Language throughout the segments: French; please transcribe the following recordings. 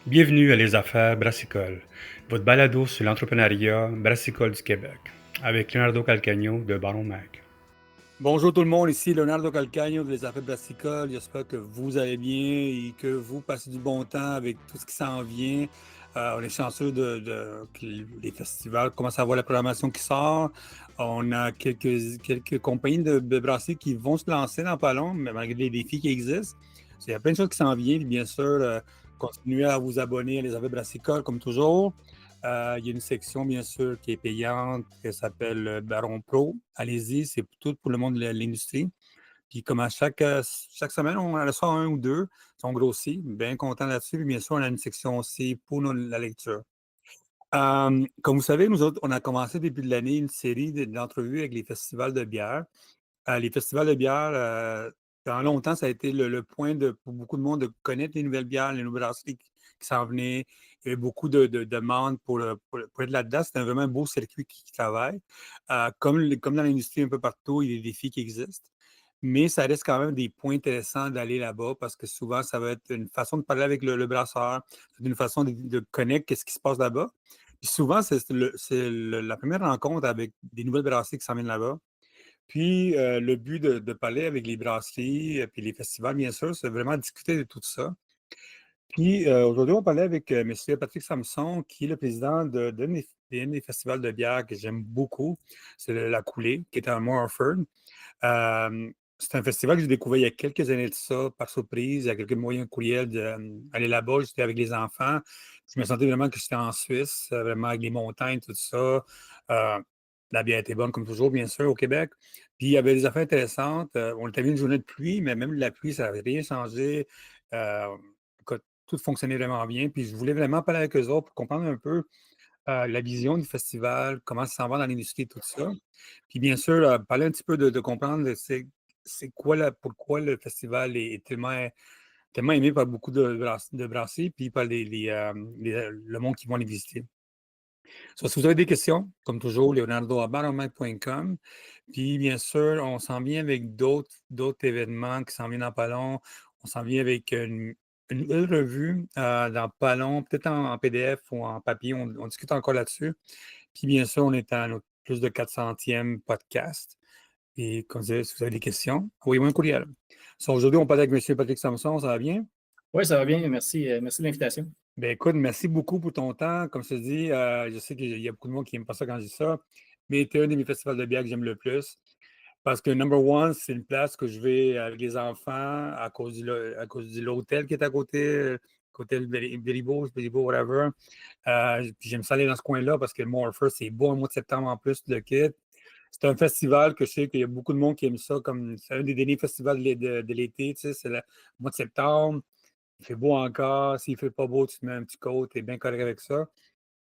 Bienvenue à Les Affaires Brassicole, votre balado sur l'entrepreneuriat brassicole du Québec, avec Leonardo Calcagno de Baron Mag. Bonjour tout le monde, ici Leonardo Calcagno de Les Affaires Brassicole. J'espère que vous allez bien et que vous passez du bon temps avec tout ce qui s'en vient. On est chanceux que les festivals commencent à voir la programmation qui sort. On a quelques compagnies de brasseries qui vont se lancer dans pas long, mais malgré les défis qui existent. Il y a plein de choses qui s'en viennent. Bien sûr, continuez à vous abonner à Les Affaires Brassicole comme toujours. Il y a une section, bien sûr, qui est payante, qui s'appelle Baron Pro. Allez-y, c'est tout pour le monde de l'industrie. Puis comme à chaque semaine, on en reçoit un ou deux. Ils sont grossis, bien contents là-dessus. Puis bien sûr, on a une section aussi pour la lecture. Comme vous savez, nous autres, on a commencé début de l'année une série d'entrevues avec les festivals de bière. Les festivals de bière, pendant longtemps, ça a été le point pour beaucoup de monde de connaître les nouvelles bières, les nouvelles brasseries qui s'en venaient. Il y avait beaucoup de demandes pour être là-dedans. C'était vraiment un beau circuit qui travaille. Comme dans l'industrie un peu partout, il y a des défis qui existent. Mais ça reste quand même des points intéressants d'aller là-bas parce que souvent, ça va être une façon de parler avec le brasseur, c'est une façon de connaître qu'est-ce qui se passe là-bas. Puis souvent, la première rencontre avec des nouvelles brasseries qui s'en viennent là-bas. Puis, le but de parler avec les brasseries, puis les festivals, bien sûr, c'est vraiment discuter de tout ça. Puis, aujourd'hui, on parlait avec M. Patrick Samson, qui est le président d'un des festivals de bière que j'aime beaucoup. C'est La Coulée, qui est à Morford. C'est un festival que j'ai découvert il y a quelques années de ça, par surprise. Il y a quelques moyens de courriel d'aller là-bas. J'étais avec les enfants. Je me sentais vraiment que j'étais en Suisse, vraiment avec les montagnes, tout ça. La bière était bonne, comme toujours, bien sûr, au Québec. Puis, il y avait des affaires intéressantes. On était une journée de pluie, mais même la pluie, ça n'avait rien changé. Euh, écoute, tout fonctionnait vraiment bien. Puis, je voulais vraiment parler avec eux autres pour comprendre un peu la vision du festival, comment ça s'en va dans l'industrie, tout ça. Puis bien sûr, parler un petit peu de comprendre c'est quoi pourquoi le festival est tellement aimé par beaucoup de brassés, puis par le monde qui vont les visiter. Si vous avez des questions, comme toujours, leonardo@baromac.com. Puis bien sûr, on s'en vient avec d'autres événements qui s'en viennent dans pas long. On s'en vient avec une nouvelle revue dans pas long, peut-être en PDF ou en papier. On discute encore là-dessus. Puis bien sûr, on est à notre plus de 400e podcast. Et comme je disais, si vous avez des questions, envoyez-moi un courriel. Aujourd'hui, on parle avec M. Patrick Samson, ça va bien? Oui, ça va bien. Merci, merci de l'invitation. Ben écoute, merci beaucoup pour ton temps. Comme je te dis, je sais qu'il y a beaucoup de monde qui n'aime pas ça quand je dis ça, mais tu es un de mes festivals de bière que j'aime le plus. Parce que number one, c'est une place que je vais avec les enfants à cause de l'hôtel qui est à côté, côté Beribo, whatever. Puis j'aime ça aller dans ce coin-là parce que Morpher, c'est beau un mois de septembre en plus, le kit. C'est un festival que je sais qu'il y a beaucoup de monde qui aime ça, comme c'est un des derniers festivals de l'été, tu sais, c'est le mois de septembre. Il fait beau encore. S'il ne fait pas beau, tu te mets un petit coat, tu es bien correct avec ça.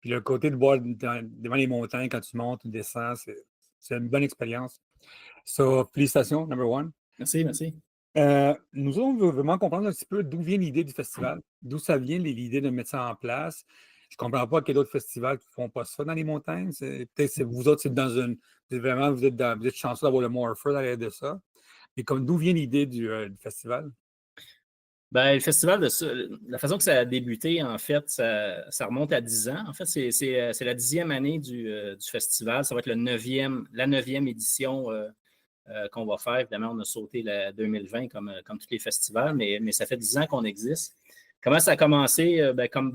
Puis le côté de boire devant les montagnes quand tu montes ou descends, c'est une bonne expérience. So, félicitations, number one. Merci, merci. Nous, on veut vraiment comprendre un petit peu d'où vient l'idée du festival, d'où ça vient l'idée de mettre ça en place. Je ne comprends pas qu'il y ait d'autres festivals qui ne font pas ça dans les montagnes. Peut-être que vous autres, c'est dans une. Vous êtes chanceux d'avoir le Morpher derrière de ça. Mais comme d'où vient l'idée du festival? Ben, le festival, la façon que ça a débuté, en fait, ça remonte à 10 ans. En fait, c'est la 10e année du festival. Ça va être la 9e édition qu'on va faire. Évidemment, on a sauté la 2020 comme tous les festivals, mais ça fait 10 ans qu'on existe. Comment ça a commencé? Ben, comme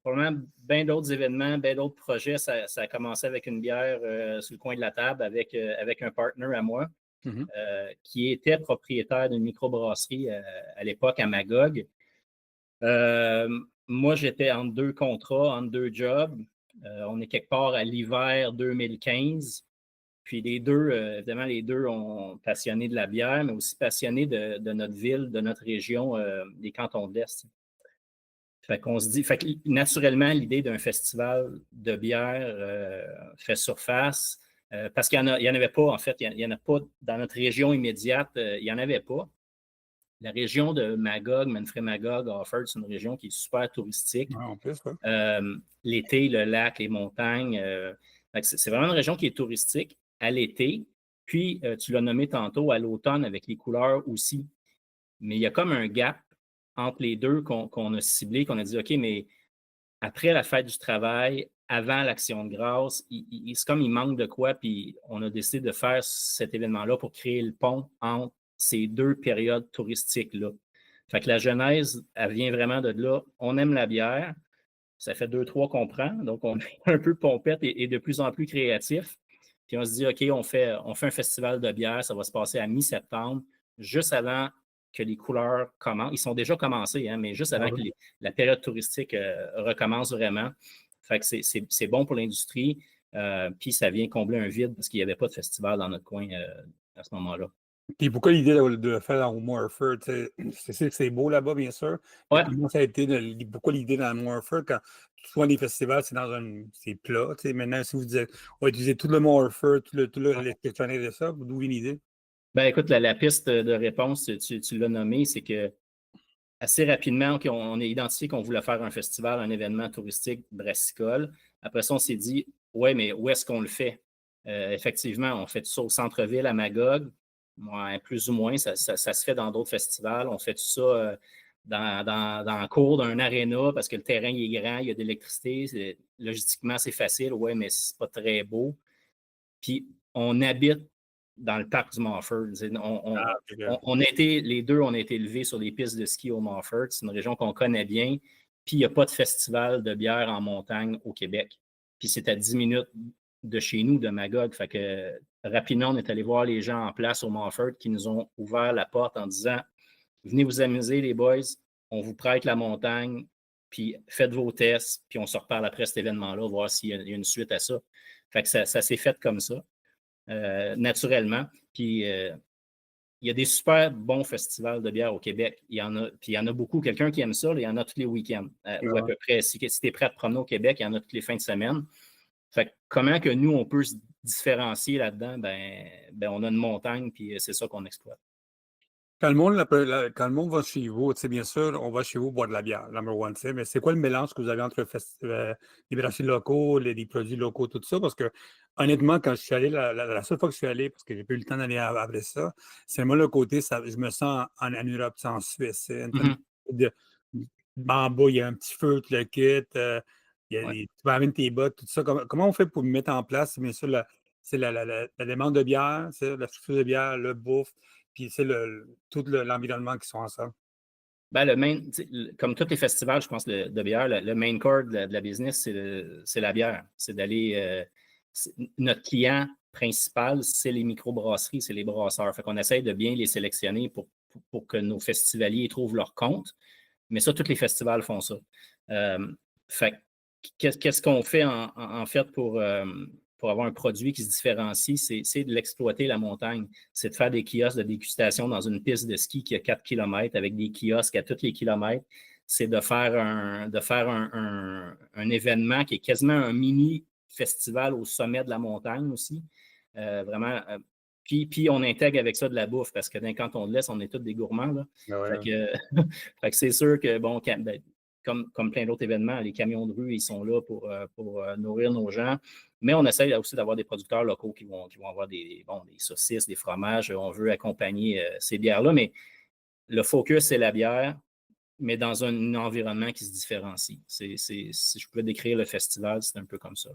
probablement bien d'autres événements, bien d'autres projets, ça a commencé avec une bière sur le coin de la table avec un partner à moi. Mhm. Qui était propriétaire d'une microbrasserie à l'époque à Magog. Moi, j'étais entre deux contrats, entre deux jobs. On est quelque part à l'hiver 2015. Puis évidemment, les deux ont passionné de la bière, mais aussi passionné de notre ville, de notre région, des cantons de l'Est. Fait qu'on se dit, fait que naturellement, l'idée d'un festival de bière fait surface. Parce qu'il n'y en avait pas, en fait, il n'y en a pas dans notre région immédiate, il n'y en avait pas. La région de Magog, Manfred-Magog, Offord, c'est une région qui est super touristique. Ouais, en plus, ouais. L'été, le lac, les montagnes, c'est vraiment une région qui est touristique à l'été. Puis, tu l'as nommé tantôt, à l'automne avec les couleurs aussi. Mais il y a comme un gap entre les deux qu'on a ciblé, qu'on a dit, OK, mais après la fête du travail, avant l'Action de grâce, c'est comme il manque de quoi, puis on a décidé de faire cet événement-là pour créer le pont entre ces deux périodes touristiques-là. Fait que la genèse, elle vient vraiment de là. On aime la bière. Ça fait 2-3 qu'on prend, donc on est un peu pompette et de plus en plus créatif. Puis on se dit, OK, on fait un festival de bière, ça va se passer à mi-septembre, juste avant que les couleurs commencent. Ils sont déjà commencés, hein, mais juste avant que la période touristique recommence vraiment. Fait que c'est bon pour l'industrie, puis ça vient combler un vide parce qu'il n'y avait pas de festival dans notre coin à ce moment-là. Puis pourquoi l'idée de faire dans le Morford? C'est beau là-bas, bien sûr. Ouais. Comment ça a été, pourquoi l'idée dans le Morford quand souvent les festivals, c'est plat. Maintenant, si vous dites on va utiliser tout le Morford, tout l'électronique de ça, d'où vient l'idée? Ben écoute, la piste de réponse, tu l'as nommé, c'est que assez rapidement, on a identifié qu'on voulait faire un festival, un événement touristique brassicole. Après ça, on s'est dit, ouais, mais où est-ce qu'on le fait? Effectivement, on fait tout ça au centre-ville, à Magog. Ouais, plus ou moins, ça se fait dans d'autres festivals. On fait tout ça dans le cours d'un aréna parce que le terrain il est grand, il y a de l'électricité. Logistiquement, c'est facile, ouais, mais c'est pas très beau. Puis, on habite dans le parc du Mofford. Les deux, on a été élevés sur les pistes de ski au Mofford. C'est une région qu'on connaît bien. Puis, il n'y a pas de festival de bière en montagne au Québec. Puis, c'est à 10 minutes de chez nous, de Magog. Fait que rapidement, on est allé voir les gens en place au Mofford qui nous ont ouvert la porte en disant « Venez vous amuser, les boys. On vous prête la montagne. Puis, faites vos tests. Puis, on se reparle après cet événement-là, voir s'il y a une suite à ça. » Fait que ça s'est fait comme ça. Naturellement. Puis il y a des super bons festivals de bière au Québec. Il y en a beaucoup. Quelqu'un qui aime ça, il y en a tous les week-ends. Ou à peu près. Si tu es prêt à te promener au Québec, il y en a toutes les fins de semaine. Fait que comment que nous, on peut se différencier là-dedans? Ben, on a une montagne, puis c'est ça qu'on exploite. Quand le monde va chez vous, bien sûr, on va chez vous boire de la bière, number one, mais c'est quoi le mélange que vous avez entre les brasseries locaux, les produits locaux, tout ça? Parce que, honnêtement, quand je suis allé, la seule fois que je suis allé, parce que j'ai pas eu le temps d'aller après ça, c'est moi le côté, je me sens en Europe, en Suisse. En bas, il y a un petit feu, tu le quittes, tu vas amener tes bottes, tout ça. Comment on fait pour mettre en place, bien sûr, c'est la demande de bière, c'est la structure de bière, le bouffe, puis c'est tout l'environnement qui sont ensemble. Ben, comme tous les festivals, je pense, de bière, le main core de la business, c'est la bière. C'est d'aller. Notre client principal, c'est les microbrasseries, c'est les brasseurs. Fait qu'on essaye de bien les sélectionner pour que nos festivaliers trouvent leur compte. Mais ça, tous les festivals font ça. Fait qu'est-ce qu'on fait en fait pour avoir un produit qui se différencie? C'est de l'exploiter la montagne. C'est de faire des kiosques de dégustation dans une piste de ski qui a 4 km avec des kiosques à tous les kilomètres. C'est de faire un événement qui est quasiment un mini festival au sommet de la montagne aussi. Vraiment. Puis on intègre avec ça de la bouffe parce que dans le canton de l'Est, on est tous des gourmands. Là. Ouais. Fait que c'est sûr que, bon, comme plein d'autres événements, les camions de rue, ils sont là pour nourrir nos gens. Mais on essaye aussi d'avoir des producteurs locaux qui vont avoir des saucisses, des fromages. On veut accompagner ces bières-là. Mais le focus, c'est la bière, mais dans un environnement qui se différencie. Si je pouvais décrire le festival, c'est un peu comme ça.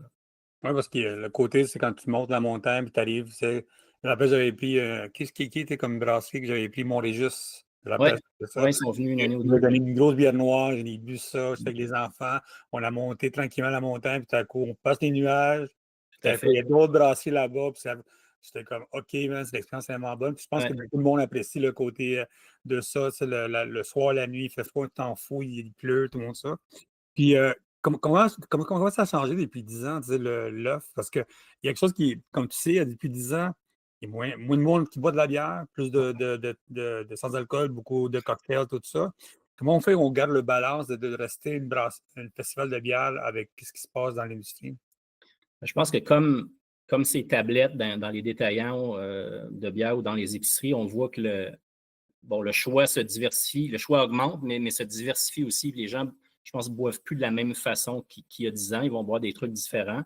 Oui, parce que le côté, c'est quand tu montes la montagne puis tu arrives. Je me rappelle, j'avais pris. Qui était comme brasserie que j'avais pris Montrégis. Oui, ils sont venus une année ou deux. Ils m'ont donné une grosse bière noire, j'ai bu ça, j'étais avec les enfants. On a monté tranquillement la montagne, puis tout à coup, on passe les nuages. Puis il y a d'autres brasseries là-bas, puis j'étais comme, OK, man, c'est l'expérience vraiment bonne. Puis je pense que tout le monde apprécie le côté de ça. Le soir, la nuit, il fait froid, tu t'en fous, il pleut, tout le monde ça. Puis comment ça a changé depuis 10 ans, l'offre? Parce qu'il y a quelque chose qui, comme tu sais, depuis 10 ans, il y a moins de monde qui boit de la bière, plus de sans-alcool, beaucoup de cocktails, tout ça. Comment on garde le balance de rester un festival de bière avec ce qui se passe dans l'industrie? Je pense que comme ces tablettes dans les détaillants de bière ou dans les épiceries, on voit que le choix se diversifie, le choix augmente, mais se diversifie aussi. Les gens, je pense, ne boivent plus de la même façon qu'il y a 10 ans. Ils vont boire des trucs différents.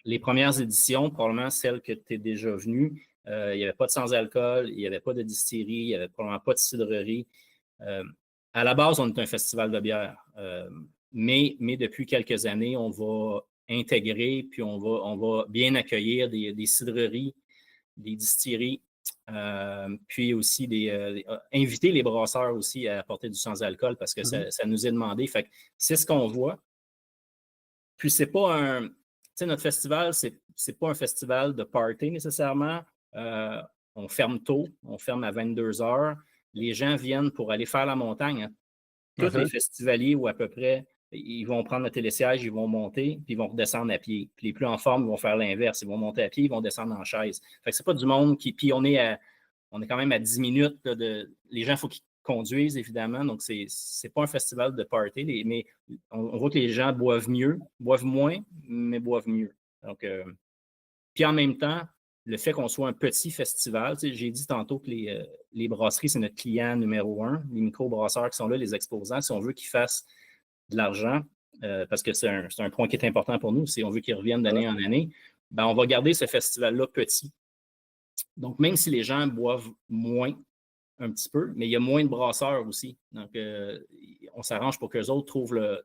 Les premières éditions, probablement celles que tu es déjà venu, il n'y avait pas de sans-alcool, il n'y avait pas de distillerie, il n'y avait probablement pas de cidrerie. À la base, on est un festival de bière, mais depuis quelques années, on va intégrer, puis on va bien accueillir des cidreries, des distilleries, puis aussi inviter les brasseurs aussi à apporter du sans-alcool parce que ça nous est demandé. Fait que c'est ce qu'on voit. Puis c'est pas un... Tu sais, notre festival, c'est pas un festival de party nécessairement. On ferme tôt, on ferme à 22 heures. Les gens viennent pour aller faire la montagne. Hein. Tous les festivaliers, ou à peu près, ils vont prendre le télésiège, ils vont monter, puis ils vont redescendre à pied. Puis les plus en forme, ils vont faire l'inverse. Ils vont monter à pied, ils vont descendre en chaise. Fait que c'est pas du monde qui... Puis on est quand même à 10 minutes là, Les gens, il faut qu'ils conduisent, évidemment. Donc, c'est pas un festival de party, mais on voit que les gens boivent mieux, boivent moins, mais boivent mieux. Donc, puis en même temps, le fait qu'on soit un petit festival, j'ai dit tantôt que les brasseries, c'est notre client numéro 1, les micro-brasseurs qui sont là, les exposants, si on veut qu'ils fassent de l'argent, parce que c'est un point qui est important pour nous, si on veut qu'ils reviennent d'année en année, ben, on va garder ce festival-là petit. Donc, même si les gens boivent moins, un petit peu, mais il y a moins de brasseurs aussi. Donc, on s'arrange pour qu'eux autres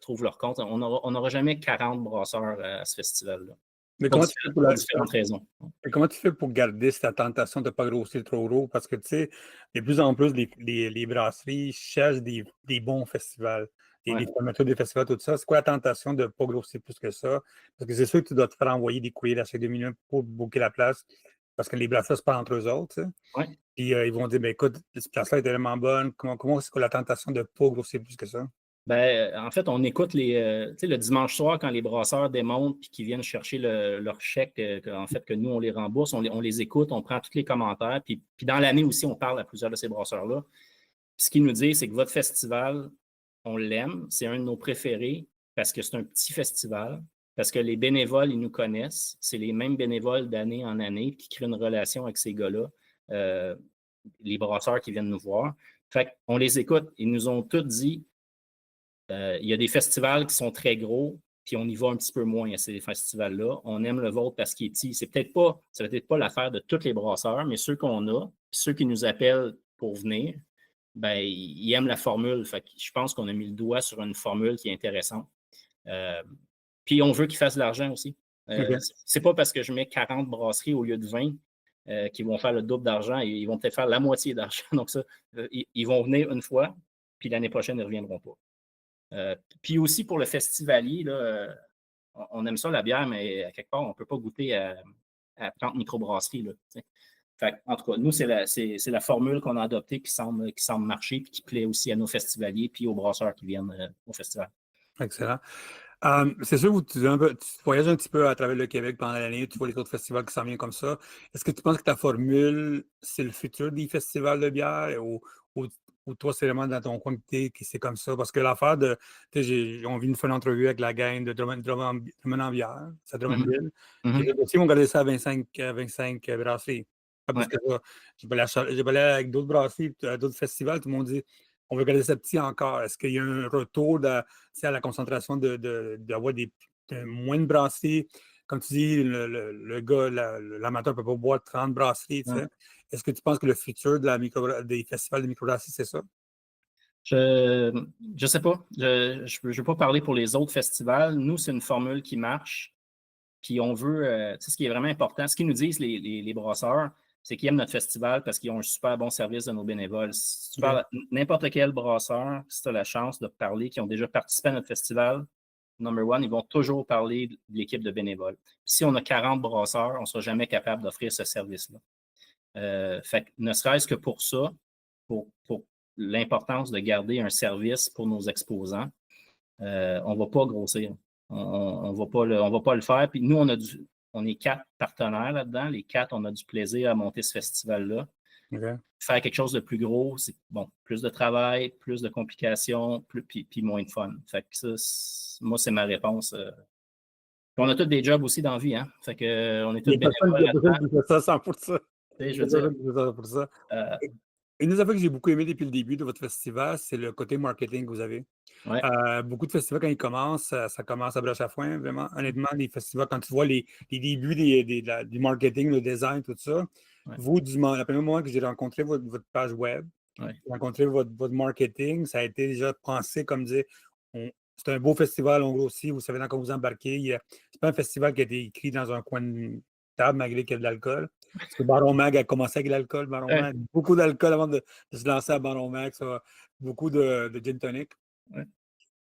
trouvent leur compte. On n'aura jamais 40 brasseurs à ce festival-là. Mais pour différentes raisons. Et comment tu fais pour garder cette tentation de ne pas grossir trop gros? Parce que, tu sais, de plus en plus, les brasseries cherchent des bons festivals, des fermetures des festivals, tout ça. C'est quoi la tentation de ne pas grossir plus que ça? Parce que c'est sûr que tu dois te faire envoyer des courriers à chaque 2 minutes pour booker la place, parce que les brasseurs se parlent entre eux autres. Tu sais. Ouais. Puis ils vont dire, ben, écoute, cette place-là est tellement bonne. Comment c'est quoi la tentation de ne pas grossir plus que ça? Ben, en fait, on écoute le dimanche soir quand les brasseurs démontent et qu'ils viennent chercher leur chèque, que nous, on les rembourse, on les écoute, on prend tous les commentaires. Puis dans l'année aussi, on parle à plusieurs de ces brasseurs-là. Ce qu'ils nous disent, c'est que votre festival, on l'aime, c'est un de nos préférés parce que c'est un petit festival, parce que les bénévoles, ils nous connaissent. C'est les mêmes bénévoles d'année en année qui créent une relation avec ces gars-là, les brasseurs qui viennent nous voir. Fait qu'on les écoute. Ils nous ont tous dit, il y a des festivals qui sont très gros, puis on y va un petit peu moins à ces festivals-là. On aime le vôtre parce qu'il est petit. Ça va peut-être pas l'affaire de tous les brasseurs, mais ceux qu'on a, ceux qui nous appellent pour venir, ben, ils aiment la formule. Fait que je pense qu'on a mis le doigt sur une formule qui est intéressante. Puis on veut qu'ils fassent de l'argent aussi. C'est pas parce que je mets 40 brasseries au lieu de 20 qu'ils vont faire le double d'argent. Ils vont peut-être faire la moitié d'argent. Donc ça, ils vont venir une fois, puis l'année prochaine, ils ne reviendront pas. Puis aussi pour le festivalier, là, on aime ça la bière, mais à quelque part, on ne peut pas goûter à 30 microbrasseries. Là, fait, en tout cas, nous, c'est la formule qu'on a adoptée qui semble marcher et qui plaît aussi à nos festivaliers puis aux brasseurs qui viennent au festival. Excellent. C'est sûr que tu voyages un petit peu à travers le Québec pendant l'année, tu vois les autres festivals qui s'en viennent comme ça. Est-ce que tu penses que ta formule, c'est le futur des festivals de bière ou toi, c'est vraiment dans ton coin que c'est comme ça? Parce que l'affaire de. On vit une fois une entrevue avec la gang de Drummond en bière, c'est à Drummondville. Et là aussi, ils vont garder ça à 25 brasseries. Pas plus que ça. J'ai parlé avec d'autres brasseries, d'autres festivals, tout le monde dit on veut garder ça petit encore. Est-ce qu'il y a un retour à la concentration d'avoir moins de brasseries? Comme tu dis, le gars, l'amateur ne peut pas boire 30 brasseries. Tu sais. Est-ce que tu penses que le futur des festivals de microbrasserie, c'est ça? Je ne sais pas. Je ne veux pas parler pour les autres festivals. Nous, c'est une formule qui marche. Puis on veut, tu sais, ce qui est vraiment important, ce qu'ils nous disent, les brasseurs, c'est qu'ils aiment notre festival parce qu'ils ont un super bon service de nos bénévoles. Si tu parles à n'importe quel brasseur, si tu as la chance de parler, qui ont déjà participé à notre festival, number one, ils vont toujours parler de l'équipe de bénévoles. Puis si on a 40 brasseurs, on ne sera jamais capable d'offrir ce service-là. Fait que ne serait-ce que pour ça, pour l'importance de garder un service pour nos exposants, on ne va pas grossir. On va pas le faire. Puis nous, on est 4 partenaires là-dedans. Les 4, on a du plaisir à monter ce festival-là. Faire quelque chose de plus gros, c'est bon, plus de travail, plus de complications, puis moins de fun. Fait que ça, moi, c'est ma réponse. On a tous des jobs aussi dans la vie, hein. Fait que on est tous bénévoles là-dedans. Ça 100%. Je veux dire, une des affaires que j'ai beaucoup aimé depuis le début de votre festival, c'est le côté marketing que vous avez. Ouais. Beaucoup de festivals, quand ils commencent, ça commence à broche à foin, vraiment. Honnêtement, les festivals, quand tu vois les débuts du marketing, le design, tout ça, vous, la première moment que j'ai rencontré votre page web, rencontrer votre marketing, ça a été déjà pensé comme dire, c'est un beau festival, on grossit, vous savez dans quoi vous embarquez. C'est pas un festival qui a été écrit dans un coin de table malgré qu'il y a de l'alcool. Parce que Baron Mag a commencé avec l'alcool. Baron Mag, beaucoup d'alcool avant de se lancer à Baron Mag, ça, beaucoup de gin tonic. Ouais.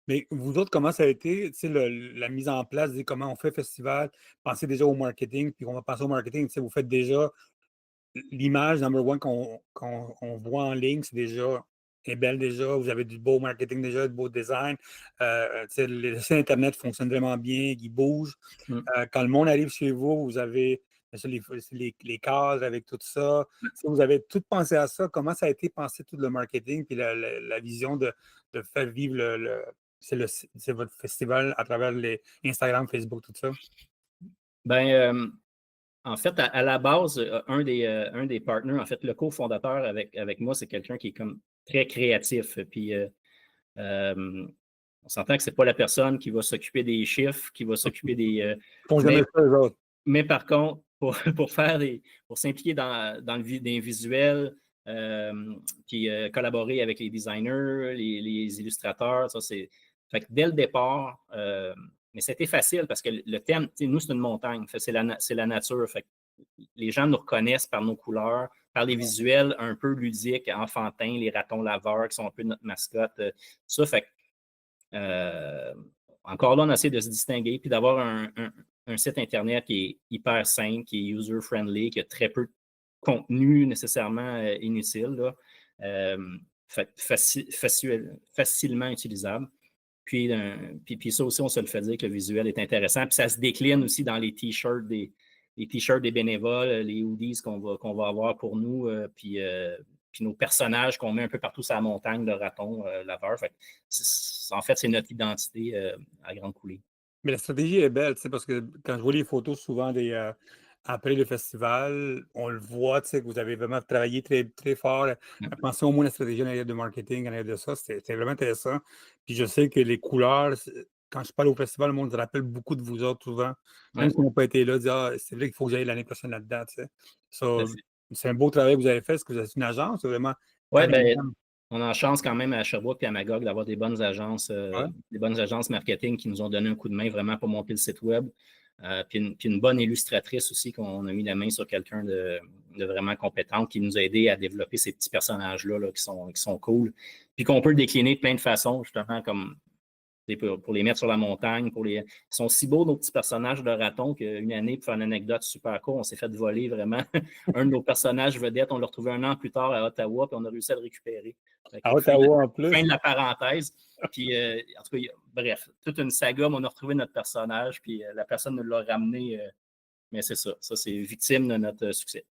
Mais vous autres, comment ça a été, la mise en place, comment on fait festival, pensez déjà au marketing, puis on va penser au marketing, vous faites déjà l'image number one qu'on voit en ligne, est belle déjà. Vous avez du beau marketing déjà, du beau design. Le site Internet fonctionne vraiment bien, il bouge. Quand le monde arrive chez vous, vous avez les cases avec tout ça. Si vous avez tout pensé à ça, comment ça a été pensé tout le marketing puis la vision de faire vivre c'est votre festival à travers les Instagram, Facebook, tout ça? Ben, en fait, à la base, un des partenaires, en fait, le cofondateur avec moi, c'est quelqu'un qui est comme très créatif. Puis, on s'entend que c'est pas la personne qui va s'occuper des chiffres, qui va s'occuper des. Mais par contre, pour s'impliquer dans des visuels, puis collaborer avec les designers, les illustrateurs, ça c'est. Fait que dès le départ, mais c'était facile parce que le thème, nous, c'est une montagne, c'est la nature. Fait que les gens nous reconnaissent par nos couleurs, par les visuels un peu ludiques, enfantins, les ratons laveurs qui sont un peu notre mascotte. Ça, fait que, encore là, on essaie de se distinguer puis d'avoir un site Internet qui est hyper simple, qui est user-friendly, qui a très peu de contenu nécessairement inutile, là. Facilement utilisable. Puis ça aussi, on se le fait dire que le visuel est intéressant. Puis ça se décline aussi dans les t-shirts des bénévoles, les hoodies qu'on va avoir pour nous, puis nos personnages qu'on met un peu partout sur la montagne, le raton laveur. En fait, c'est notre identité à grande coulée. Mais la stratégie est belle, parce que quand je vois les photos souvent après le festival, on le voit, que vous avez vraiment travaillé très, très fort. Pensez au moins à la stratégie en arrière de marketing, en arrière de ça. C'était vraiment intéressant. Puis je sais que les couleurs, quand je parle au festival, le monde se rappelle beaucoup de vous autres souvent. Même si on n'a pas été là, dire c'est vrai qu'il faut que j'aille l'année prochaine là-dedans. C'est un beau travail que vous avez fait. Est-ce que vous êtes une agence? C'est vraiment. Oui, ben, on a la chance quand même à Sherbrooke et à Magog d'avoir des bonnes agences marketing qui nous ont donné un coup de main vraiment pour monter le site web. Puis une bonne illustratrice aussi, qu'on a mis la main sur quelqu'un de vraiment compétent qui nous a aidé à développer ces petits personnages-là là, qui sont cool. Puis qu'on peut le décliner de plein de façons, justement, comme pour les mettre sur la montagne. Ils sont si beaux, nos petits personnages de ratons, qu'une année, pour faire une anecdote super cool, on s'est fait voler vraiment un de nos personnages vedettes. On l'a retrouvé 1 an plus tard à Ottawa, puis on a réussi à le récupérer. À Ottawa, en plus. Fin de la parenthèse. Puis, en tout cas, bref, toute une saga, mais on a retrouvé notre personnage, puis la personne nous l'a ramené. Mais c'est ça. Ça, c'est victime de notre succès.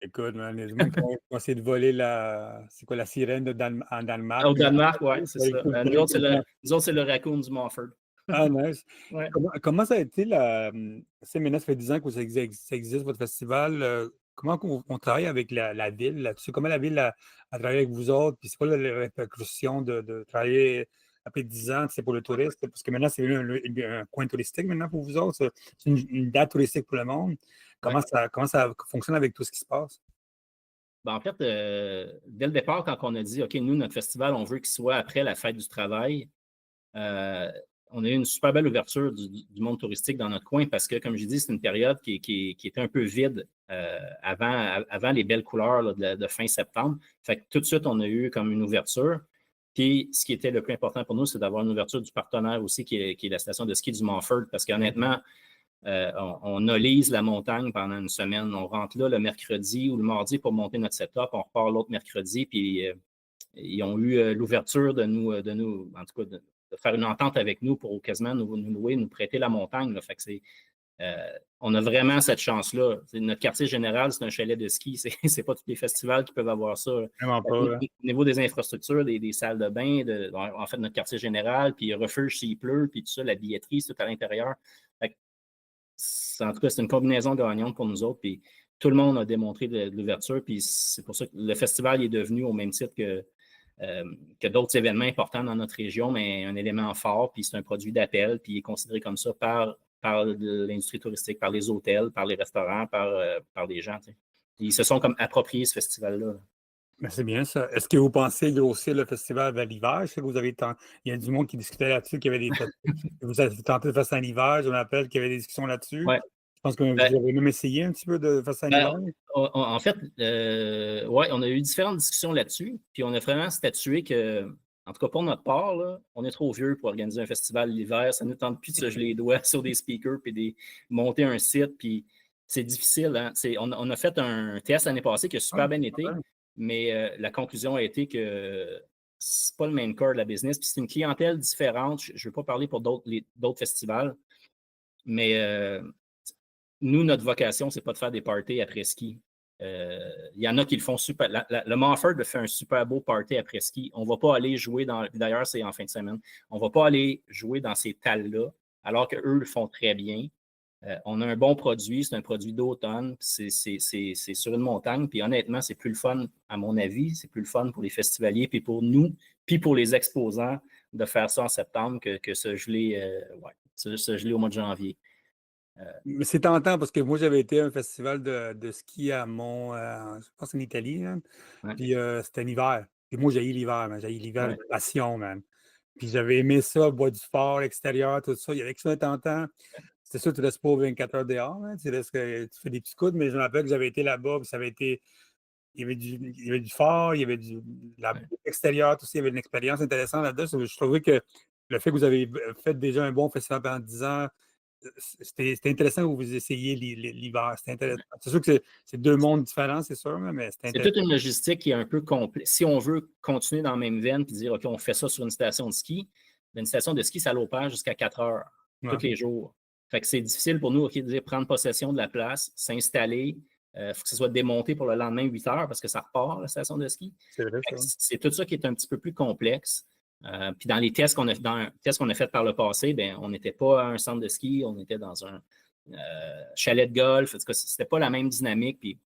Écoute, man, les humains qui ont essayé de voler la sirène en Danemark. Au Danemark, oui, c'est ça. Nous autres, c'est le raccoon du Montford. Ah, nice. Ouais. Comment ça a été maintenant, ça fait 10 ans que ça existe, votre festival. Comment on travaille avec la ville là-dessus? Comment la ville a travaillé avec vous autres? Puis c'est quoi la répercussion de travailler après 10 ans, c'est pour le tourisme? Parce que maintenant, c'est un coin touristique maintenant pour vous autres. C'est une date touristique pour le monde. Comment ça fonctionne avec tout ce qui se passe? Ben, en fait, dès le départ, quand on a dit, OK, nous, notre festival, on veut qu'il soit après la fête du travail, on a eu une super belle ouverture du monde touristique dans notre coin parce que, comme je dis, c'est une période qui était un peu vide avant les belles couleurs là, de fin septembre. Fait que tout de suite, on a eu comme une ouverture. Puis, ce qui était le plus important pour nous, c'est d'avoir une ouverture du partenaire aussi, qui est la station de ski du Montford. Parce qu'honnêtement, on olise la montagne pendant une semaine. On rentre là le mercredi ou le mardi pour monter notre setup. On repart l'autre mercredi. Puis, ils ont eu l'ouverture de nous, en tout cas, de faire une entente avec nous pour quasiment nous louer, nous prêter la montagne. Là. Fait que on a vraiment cette chance-là. Notre quartier général, c'est un chalet de ski. C'est pas tous les festivals qui peuvent avoir ça. Vraiment pas. Au niveau des infrastructures, des salles de bain, en fait, notre quartier général, puis refuge s'il pleut, puis tout ça, la billetterie, c'est tout à l'intérieur. En tout cas, c'est une combinaison gagnante pour nous autres. Puis tout le monde a démontré de l'ouverture. Puis c'est pour ça que le festival est devenu, au même titre que d'autres événements importants dans notre région, mais un élément fort. Puis c'est un produit d'appel. Puis il est considéré comme ça par l'industrie touristique, par les hôtels, par les restaurants, par les gens. T'sais. Ils se sont comme appropriés ce festival-là. Mais c'est bien ça. Est-ce que vous pensez grossir le festival vers l'hiver? Je sais que il y a du monde qui discutait là-dessus, qu'il y avait vous avez tenté de faire ça en hiver, je me rappelle qu'il y avait des discussions là-dessus. Ouais. Je pense que Ben, vous avez même essayé un petit peu de faire ça en ben, hiver. en fait, ouais, on a eu différentes discussions là-dessus, puis on a vraiment statué que, en tout cas pour notre part, là, on est trop vieux pour organiser un festival l'hiver. Ça ne nous tente plus de se geler les doigts sur des speakers puis de monter un site. Puis c'est difficile. Hein? On a fait un test l'année passée qui a super bien été, mais la conclusion a été que c'est pas le main core de la business. Puis c'est une clientèle différente. Je ne veux pas parler pour d'autres festivals, mais nous, notre vocation, c'est pas de faire des parties après ski. Il y en a qui le font super. Le Montford fait un super beau party après ski. On ne va pas aller jouer dans. D'ailleurs, c'est en fin de semaine. On ne va pas aller jouer dans ces talles-là, alors qu'eux le font très bien. On a un bon produit, c'est un produit d'automne, c'est sur une montagne. Puis honnêtement, c'est plus le fun, à mon avis, c'est plus le fun pour les festivaliers, puis pour nous, puis pour les exposants de faire ça en septembre que se geler, se geler au mois de janvier. Mais c'est tentant parce que moi, j'avais été à un festival de ski je pense en Italie, man. Ouais. Puis c'était l'hiver. Puis moi, j'ai l'hiver, man. J'ai l'hiver Ouais. de passion, man. Puis j'avais aimé ça, bois du fort, l'extérieur, tout ça. Il y avait quelque chose de tentant. C'est sûr, tu ne restes pas 24 heures dehors, hein. Tu fais des petits coudes, mais je me rappelle que j'avais été là-bas, puis ça avait été. Il y avait du fort, il y avait la bouffe extérieure, tout ça. Il y avait une expérience intéressante là-dedans. Je trouvais que le fait que vous avez fait déjà un bon festival pendant 10 ans, c'était intéressant que vous essayiez l'hiver. C'était intéressant. C'est sûr que c'est deux mondes différents, c'est sûr, mais c'était C'est intéressant. toute une logistique qui est un peu complexe. Si on veut continuer dans la même veine et dire, OK, on fait ça sur une station de ski, une station de ski, ça l'opère jusqu'à 4 heures, tous les jours. Fait que c'est difficile pour nous, OK, de dire prendre possession de la place, s'installer. Il faut que ce soit démonté pour le lendemain 8 heures parce que ça repart, la station de ski. C'est vrai, ça. C'est tout ça qui est un petit peu plus complexe. Puis dans les tests qu'on a fait par le passé, ben, on n'était pas à un centre de ski, on était dans un chalet de golf. En tout cas, c'était pas la même dynamique. Puis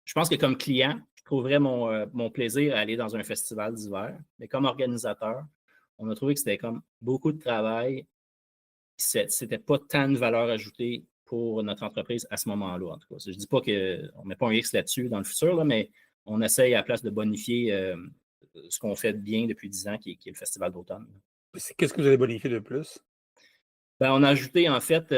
je pense que comme client, je trouverais mon plaisir à aller dans un festival d'hiver. Mais comme organisateur, on a trouvé que c'était comme beaucoup de travail. C'était pas tant de valeur ajoutée pour notre entreprise à ce moment-là, en tout cas. Je ne dis pas qu'on ne met pas un X là-dessus dans le futur, là, mais on essaye à la place de bonifier ce qu'on fait de bien depuis 10 ans, qui est le Festival d'automne. Qu'est-ce que vous avez bonifié de plus? Ben, on a ajouté, en fait,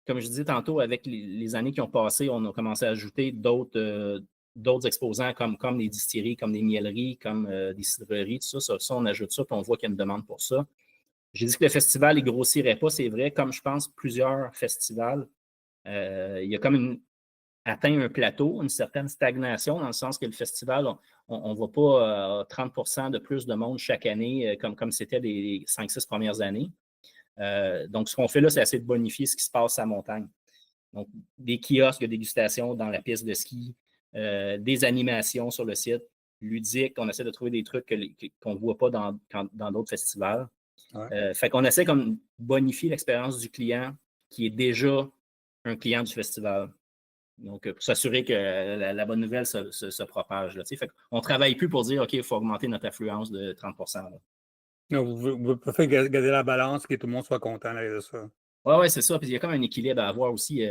comme je disais tantôt, avec les années qui ont passé, on a commencé à ajouter d'autres exposants comme des distilleries, comme des mieleries, comme des cidreries, tout ça. Ça, on ajoute ça, puis on voit qu'il y a une demande pour ça. J'ai dit que le festival ne grossirait pas, c'est vrai, comme je pense plusieurs festivals. Il y a comme atteint un plateau, une certaine stagnation, dans le sens que le festival, on ne voit pas 30 de plus de monde chaque année, comme c'était les 5-6 premières années. Donc, ce qu'on fait là, c'est essayer de bonifier ce qui se passe à la montagne. Donc, des kiosques de dégustation dans la piste de ski, des animations sur le site, ludiques. On essaie de trouver des trucs qu'on ne voit pas dans d'autres festivals. Ouais. Fait qu'on essaie comme bonifier l'expérience du client qui est déjà un client du festival. Donc, pour s'assurer que la bonne nouvelle se propage. Là, fait on ne travaille plus pour dire, OK, il faut augmenter notre affluence de 30 là. Non, vous préférez garder la balance, que tout le monde soit content de ça. Oui, c'est ça. Puis il y a comme un équilibre à avoir aussi.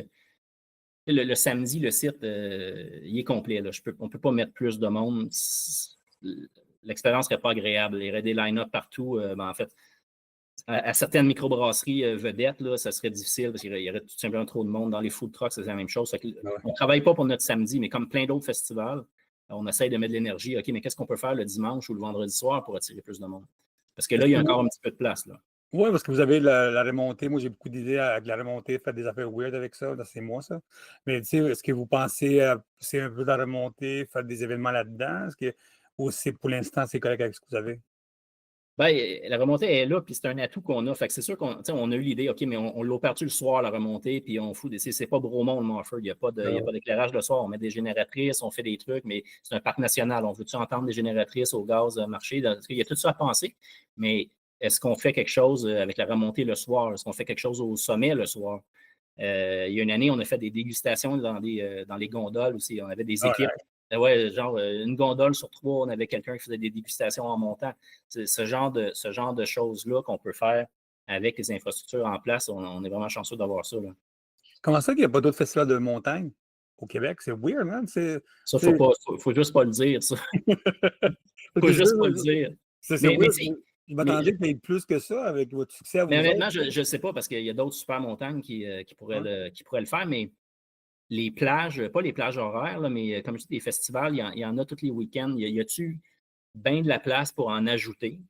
Le samedi, le site, il est complet. Là. On ne peut pas mettre plus de monde. L'expérience ne serait pas agréable. Il y aurait des line-up partout. En fait, à certaines microbrasseries vedettes, là, ça serait difficile parce qu'il y aurait tout simplement trop de monde. Dans les food trucks, c'est la même chose. On ne travaille pas pour notre samedi, mais comme plein d'autres festivals, on essaye de mettre de l'énergie. OK, mais qu'est-ce qu'on peut faire le dimanche ou le vendredi soir pour attirer plus de monde? Parce que là, il y a encore un petit peu de place. Oui, parce que vous avez la remontée. Moi, j'ai beaucoup d'idées avec la remontée, faire des affaires weird avec ça. C'est moi, ça. Mais tu sais, est-ce que vous pensez pousser un peu dans la remontée, faire des événements là-dedans? Ou pour l'instant, c'est correct avec ce que vous avez? Ben, la remontée est là, puis c'est un atout qu'on a. Fait que c'est sûr qu'on a eu l'idée, OK, mais on l'opère-tu le soir, la remontée, puis on fout des. C'est pas Bromont, le Montford. Il n'y a pas d'éclairage le soir. On met des génératrices, on fait des trucs, mais c'est un parc national. On veut-tu entendre des génératrices au gaz marcher? Il y a tout ça à penser. Mais est-ce qu'on fait quelque chose avec la remontée le soir? Est-ce qu'on fait quelque chose au sommet le soir? Il y a une année, on a fait des dégustations dans les gondoles aussi. On avait des équipes. Ouais, genre une gondole sur 3, on avait quelqu'un qui faisait des dégustations en montant. C'est ce genre de choses-là qu'on peut faire avec les infrastructures en place. On est vraiment chanceux d'avoir ça. Là. Comment ça qu'il n'y a pas d'autres festivals de montagne au Québec. C'est weird, man. Ça, faut juste pas le dire, ça. Faut juste pas le dire. C'est Mais weird. tu sais, Je m'attendais qu'il y ait plus que ça avec votre succès à vous mais honnêtement, autres. je ne sais pas parce qu'il y a d'autres super montagnes qui pourraient le faire, mais les plages, pas les plages horaires, là, mais comme je dis, les festivals, il y en a tous les week-ends. Y a-tu bien de la place pour en ajouter?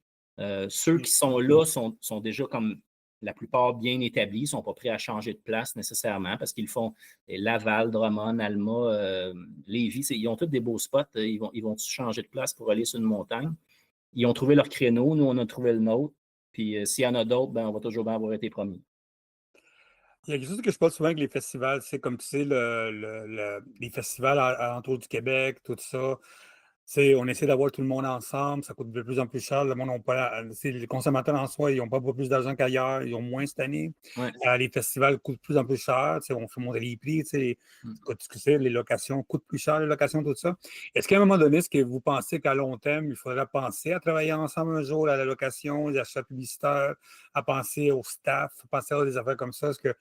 Ceux qui sont là sont déjà comme la plupart bien établis, ne sont pas prêts à changer de place nécessairement parce qu'ils font Laval, Drummond, Alma, Lévis. Ils ont tous des beaux spots. Ils vont changer de place pour aller sur une montagne? Ils ont trouvé leur créneau, nous, on a trouvé le nôtre. Puis s'il y en a d'autres, ben, on va toujours bien avoir été promis. Il y a quelque chose que je parle souvent avec les festivals, c'est comme tu sais, les festivals alentour du Québec, tout ça. On essaie d'avoir tout le monde ensemble, ça coûte de plus en plus cher. Le monde n'a pas. Les consommateurs en soi, ils n'ont pas plus d'argent qu'ailleurs, ils ont moins cette année. Ouais. Les festivals coûtent de plus en plus cher. On fait monter les prix. Les locations coûtent plus cher, les locations, tout ça. Est-ce qu'à un moment donné, est-ce que vous pensez qu'à long terme, il faudrait penser à travailler ensemble un jour à la location, les achats publicitaires, à penser au staff, à penser à des affaires comme ça? Est-ce que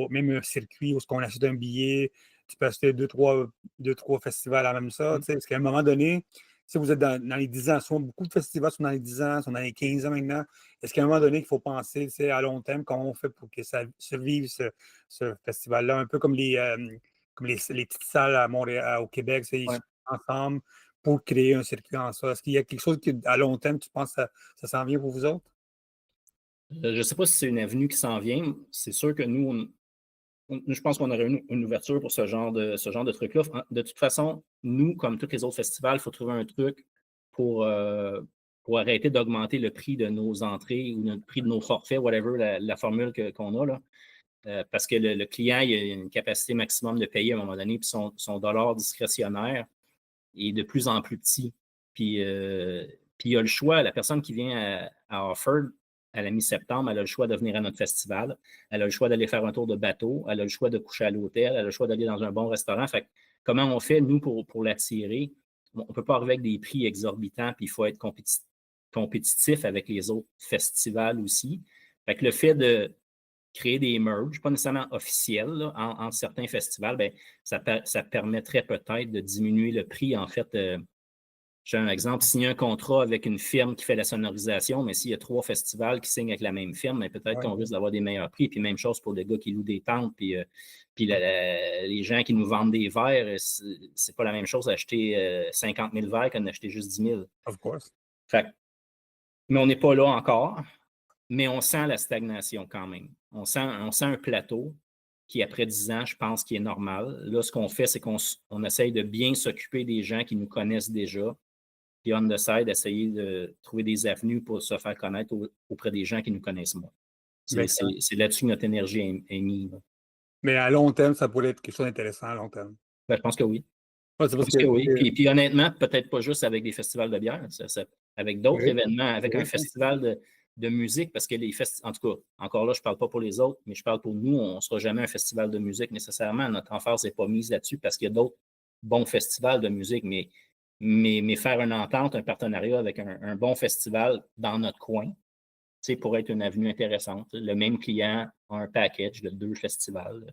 même un circuit où on achète un billet, tu peux acheter deux, trois festivals à même ça. Est-ce qu'à un moment donné, si vous êtes dans les 10 ans, souvent beaucoup de festivals sont dans les 10 ans, sont dans les 15 ans maintenant. Est-ce qu'à un moment donné, il faut penser à long terme comment on fait pour que ça survive ce festival-là, un peu comme les petites salles à Montréal, au Québec, ils sont ensemble pour créer un circuit en ça. Est-ce qu'il y a quelque chose qui, à long terme, tu penses que ça s'en vient pour vous autres? Je ne sais pas si c'est une avenue qui s'en vient. C'est sûr que nous, je pense qu'on aurait une ouverture pour ce genre de truc-là. De toute façon, nous, comme tous les autres festivals, il faut trouver un truc pour arrêter d'augmenter le prix de nos entrées ou le prix de nos forfaits, whatever la formule qu'on a là. Parce que le client, il a une capacité maximum de payer à un moment donné, puis son dollar discrétionnaire est de plus en plus petit. Puis il y a le choix, la personne qui vient à Offord à la mi-septembre, elle a le choix de venir à notre festival, elle a le choix d'aller faire un tour de bateau, elle a le choix de coucher à l'hôtel, elle a le choix d'aller dans un bon restaurant. Fait que, comment on fait, nous, pour l'attirer? On ne peut pas arriver avec des prix exorbitants, puis il faut être compétitif avec les autres festivals aussi. Fait que le fait de créer des merges, pas nécessairement officiels, là, entre certains festivals, bien, ça permettrait peut-être de diminuer le prix. En fait, j'ai un exemple, signer un contrat avec une firme qui fait la sonorisation, mais s'il y a 3 festivals qui signent avec la même firme, bien, peut-être qu'on risque d'avoir des meilleurs prix. Puis même chose pour les gars qui louent des tentes, puis les gens qui nous vendent des verres, c'est pas la même chose d'acheter 50 000 verres qu'en d'acheter juste 10 000. Of course. Fait, mais on n'est pas là encore. Mais on sent la stagnation quand même. On sent un plateau qui, après 10 ans, je pense qu'il est normal. Là, ce qu'on fait, c'est qu'on essaye de bien s'occuper des gens qui nous connaissent déjà. Puis on essaie d'essayer de trouver des avenues pour se faire connaître auprès des gens qui nous connaissent moins. C'est là-dessus que notre énergie est mise. Mais à long terme, ça pourrait être quelque chose d'intéressant à long terme. Ben, je pense que oui. Ouais, Je pense que oui. Puis honnêtement, peut-être pas juste avec des festivals de bière, avec d'autres événements, avec un festival de musique, parce que en tout cas, encore là, je ne parle pas pour les autres, mais je parle pour nous, on ne sera jamais un festival de musique nécessairement. Notre emphase n'est pas mise là-dessus parce qu'il y a d'autres bons festivals de musique, mais faire une entente, un partenariat avec un bon festival dans notre coin, pourrait être une avenue intéressante. Le même client a un package de 2 festivals.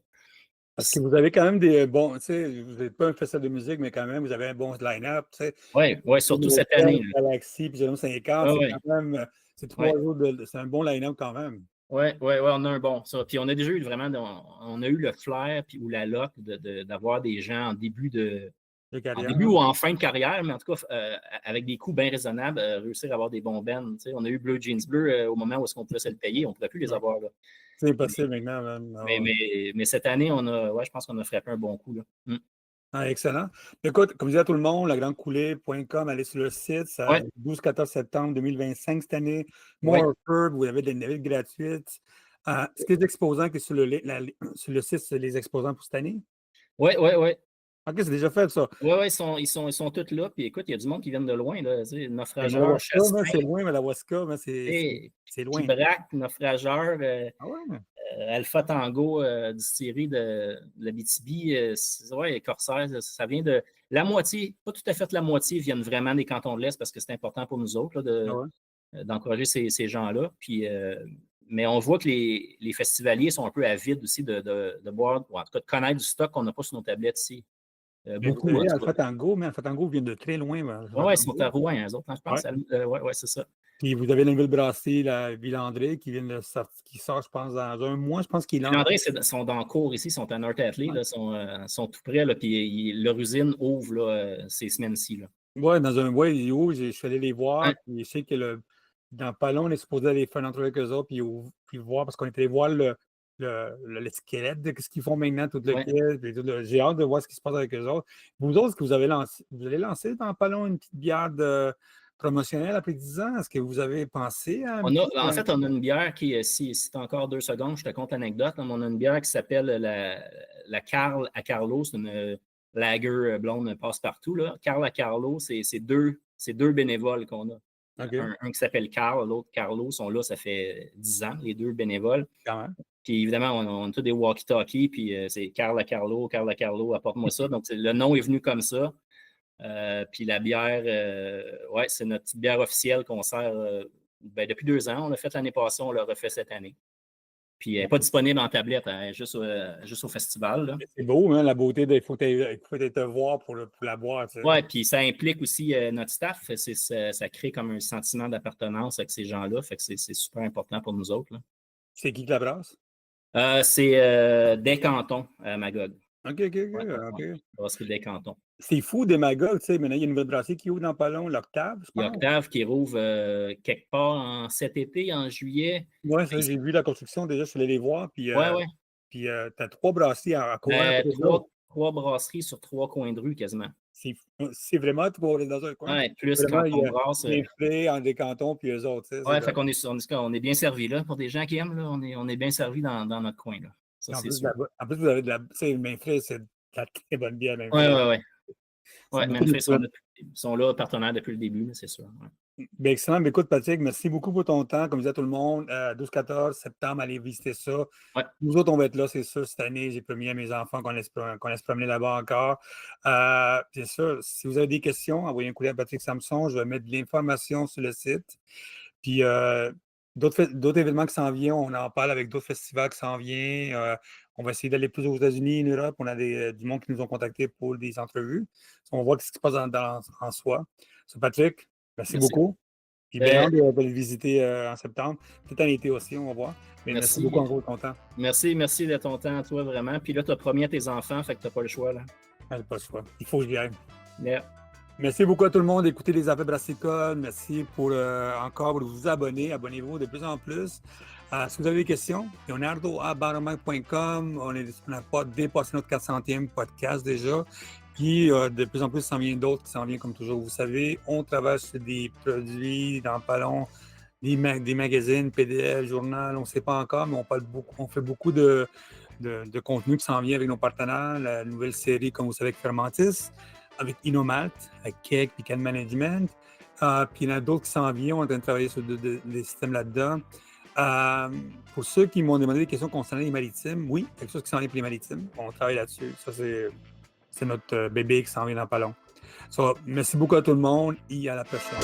Parce que vous avez quand même des bons, tu sais, vous n'êtes pas un festival de musique, mais quand même, vous avez un bon line-up, tu sais. Oui, surtout cette année. Galaxy, puis Jérôme 50, c'est quand même, c'est 3 jours c'est un bon line-up quand même. Oui, on a un bon. Ça. Puis on a déjà eu vraiment, on a eu le flair ou la luck d'avoir des gens en début ou en fin de carrière, mais en tout cas, avec des coûts bien raisonnables, réussir à avoir des bons bands. On a eu Bleu Jeans Bleu au moment où on pouvait se le payer, on ne pourrait plus les avoir. Là. C'est impossible maintenant, même. Mais cette année, je pense qu'on a frappé un bon coup. Là. Excellent. Écoute, comme je dis à tout le monde, lagrandecoulée.com, allez sur le site, c'est 12-14 septembre 2025 cette année. More vous avez des navettes gratuites. Est-ce que les exposants qui sont sur le site, c'est les exposants pour cette année? Oui. OK, c'est déjà fait, ça. Oui, ils sont tous là. Puis écoute, il y a du monde qui vient de loin. Là, naufrageurs, Chastin. C'est loin, mais la Waska, c'est loin. Pibrac, naufrageurs, Alpha Tango, distillerie de la BTB, Corsair, ça vient de la moitié, pas tout à fait la moitié, viennent vraiment des cantons de l'Est parce que c'est important pour nous autres là, d'encourager ces gens-là. Puis mais on voit que les festivaliers sont un peu avides aussi de boire, ou en tout cas de connaître du stock qu'on n'a pas sur nos tablettes ici. Mais vous Beaucoup, en avez tout Alpha cas. Tango, mais Alpha Tango vient de très loin. Oui, ils sont à Rouen, eux autres, hein, je pense. Ouais. Oui, c'est ça. Puis vous avez la nouvelle brasserie, la Ville-André, qui vient de sortir, qui sort, je pense, dans un mois. Je pense qu'il lance. André, ils sont dans le cours ici, ils sont à North Atlee, là, sont tout près, là, puis leur usine ouvre là, ces semaines-ci. Là. Oui, dans un mois, ils ouvrent. Je suis allé les voir. Ouais. Puis je sais que dans pas long, on est supposé aller faire une entrevue avec eux autres, puis voir, parce qu'on était allé voir le squelette de ce qu'ils font maintenant, tout le Ouais. kit. Puis j'ai hâte de voir ce qui se passe avec eux autres. Vous autres, est-ce que vous allez lancer dans pas long une petite bière promotionnelle après 10 ans? Est-ce que vous avez pensé à. En fait, on a une bière qui, si tu as encore 2 secondes, je te conte l'anecdote. On a une bière qui s'appelle la Carl à Carlo. C'est une lager blonde passe-partout. Là. Carl à Carlo, c'est deux bénévoles qu'on a. Okay. Un qui s'appelle Carl, l'autre Carlo, sont là, ça fait 10 ans, les deux bénévoles. Quand même. Puis évidemment, on a tous des walkie-talkies, puis c'est Carl à Carlo, apporte-moi ça. Donc, le nom est venu comme ça. Puis la bière, c'est notre petite bière officielle qu'on sert depuis 2 ans. On l'a fait l'année passée, on l'a refait cette année. Puis elle n'est pas disponible en tablette, hein, juste au festival. C'est beau, hein, la beauté. Il faut te voir pour la boire. Oui, puis ça implique aussi notre staff. Ça crée comme un sentiment d'appartenance avec ces gens-là. Fait que c'est super important pour nous autres. Là. C'est qui la brasse? C'est des cantons à Magog. OK. Brasserie des cantons. C'est fou des Magog, tu sais. Maintenant, il y a une nouvelle brasserie qui ouvre dans pas long, l'Octave. Il y a Octave qui rouvre quelque part cet été, en juillet. Oui, ça, j'ai vu la construction déjà, je suis allé les voir. Puis, Puis tu as 3 brasseries à courir. 3 brasseries sur 3 coins de rue quasiment. C'est vraiment tout pour aller dans un coin. Oui, plus quand on brasse. Les frais en des cantons puis eux autres. Oui, fait qu'on est bien servi là. Pour des gens qui aiment, là, on est bien servi dans notre coin. Là. Ça, en, c'est plus, sûr. En plus, vous avez de la. Tu sais, Mainfray, c'est de la très bonne bière. Oui. Mainfray sont là, partenaires depuis le début, mais c'est sûr. Ouais. Bien, excellent. Mais écoute, Patrick, merci beaucoup pour ton temps. Comme je disais à tout le monde, 12-14 septembre, allez visiter ça. Ouais. Nous autres, on va être là, c'est sûr. Cette année, j'ai promis à mes enfants qu'on laisse promener là-bas encore. Bien sûr, si vous avez des questions, envoyez un courrier à Patrick Samson. Je vais mettre de l'information sur le site. Puis, d'autres événements qui s'en viennent, on en parle avec d'autres festivals qui s'en viennent. On va essayer d'aller plus aux États-Unis, en Europe. On a du monde qui nous ont contactés pour des entrevues. On voit ce qui se passe en soi. So, Patrick, merci beaucoup. Puis bien hâte de le visiter en septembre. Peut-être en été aussi, on va voir. Mais merci beaucoup encore de ton temps. Merci de ton temps à toi, vraiment. Puis là, tu as promis à tes enfants, fait que tu n'as pas le choix. Là. Pas le choix. Il faut que j'y aille. Yeah. Merci beaucoup à tout le monde d'écouter les Affaires Brassicole. Merci pour encore vous abonner. Abonnez-vous de plus en plus. Si vous avez des questions, leonardo@baromag.com. On n'a pas dépassé notre 400e podcast déjà. Puis, de plus en plus, il s'en vient d'autres qui s'en viennent, comme toujours, vous savez. On travaille sur des produits dans pas long, des magazines, PDF, journal, on ne sait pas encore, mais on fait beaucoup de contenu qui s'en vient avec nos partenaires. La nouvelle série, comme vous savez, avec Fermentis, avec Inomalt, avec Keg et Can Management. Puis il y en a d'autres qui s'en viennent. On est en train de travailler sur des systèmes là-dedans. Pour ceux qui m'ont demandé des questions concernant les maritimes, oui, quelque chose qui s'en vient pour les maritimes. On travaille là-dessus. Ça, c'est notre bébé qui s'en vient dans pas long. So, merci beaucoup à tout le monde et à la prochaine.